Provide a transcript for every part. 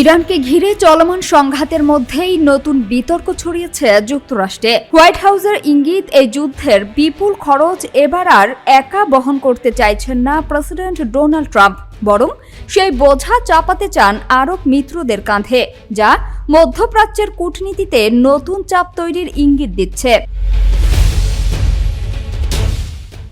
ইরানকে ঘিরে চলমান সংঘাতের মধ্যেই নতুন বিতর্ক ছড়িয়েছে যুক্তরাষ্ট্রে। হোয়াইট হাউসের ইঙ্গিত, এই যুদ্ধের বিপুল খরচ এবার আর একা বহন করতে চাইছেন না প্রেসিডেন্ট ডোনাল্ড ট্রাম্প, বরং সেই বোঝা চাপাতে চান আরব মিত্রদের কাঁধে, যা মধ্যপ্রাচ্যের কূটনীতিতে নতুন চাপ তৈরির ইঙ্গিত দিচ্ছে।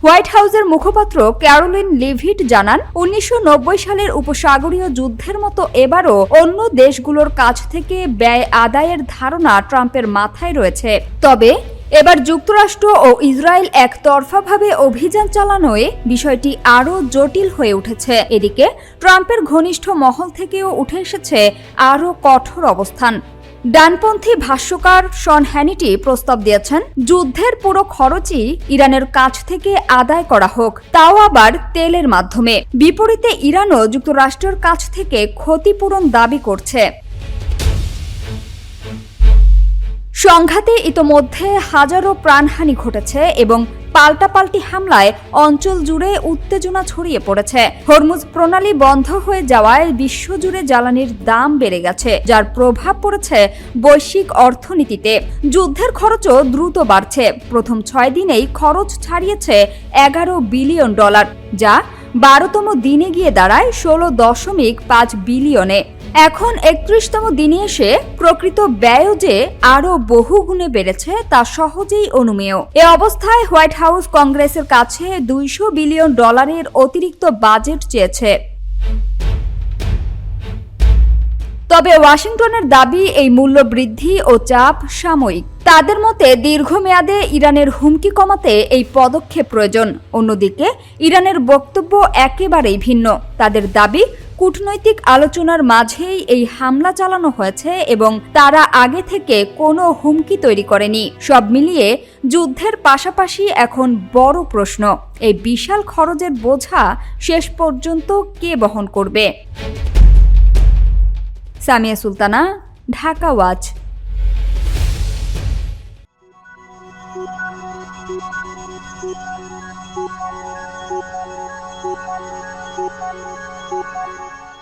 হোয়াইট হাউসের মুখপাত্র ক্যারোলিন লিভিট জানান, ১৯৯০ সালের উপসাগরীয় যুদ্ধের মতো এবারও অন্য দেশগুলোর কাছ থেকে ব্যয় আদায়ের ধারণা ট্রাম্পের মাথায় রয়েছে। তবে এবার যুক্তরাষ্ট্র ও ইসরায়েল একতরফাভাবে অভিযান চালানোয় বিষয়টি আরও জটিল হয়ে উঠেছে। এদিকে ট্রাম্পের ঘনিষ্ঠ মহল থেকেও উঠে এসেছে আরও কঠোর অবস্থান। ডানপন্থী ভাষ্যকার শন হ্যানিটি প্রস্তাব দিয়েছেন, যুদ্ধের পুরো খরচই ইরানের কাছ থেকে আদায় করা হোক, তাও আবার তেলের মাধ্যমে। বিপরীতে ইরানও যুক্তরাষ্ট্রের কাছ থেকে ক্ষতিপূরণ দাবি করছে। সংঘাতে ইতোমধ্যে হাজারো প্রাণহানি ঘটেছে এবং পাল্টাপাল্টি হামলায় অঞ্চল জুড়ে উত্তেজনা ছড়িয়ে পড়েছে। হরমুজ প্রণালী বন্ধ হয়ে যাওয়ায় বিশ্বজুড়ে জ্বালানির দাম বেড়ে গেছে, যার প্রভাব পড়েছে বৈশ্বিক অর্থনীতিতে। যুদ্ধের খরচও দ্রুত বাড়ছে। প্রথম 6 দিনেই খরচ ছাড়িয়েছে $11 বিলিয়ন, যা 12তম দিনে গিয়ে দাঁড়ায় 16.5 বিলিয়নে। এখন 31তম দিনে এসে প্রকৃত ব্যয়ও যে আরও বহুগুণে বেড়েছে তা সহজেই অনুমেয়। এ অবস্থায় হোয়াইট হাউস কংগ্রেসের কাছে $200 বিলিয়ন অতিরিক্ত বাজেট চেয়েছে। তবে ওয়াশিংটনের দাবি, এই মূল্য বৃদ্ধি ও চাপ সাময়িক। তাদের মতে দীর্ঘমেয়াদে ইরানের হুমকি কমাতে এই পদক্ষেপ প্রয়োজন। অন্যদিকে ইরানের বক্তব্য একেবারেই ভিন্ন। তাদের দাবি, কূটনৈতিক আলোচনার মাঝেই এই হামলা চালানো হয়েছে এবং তারা আগে থেকে কোনো হুমকি তৈরি করেনি। সব মিলিয়ে যুদ্ধের পাশাপাশি এখন বড় প্রশ্ন, এই বিশাল খরচের বোঝা শেষ পর্যন্ত কে বহন করবে? Samia Sultana, Dhaka watch. Thank you.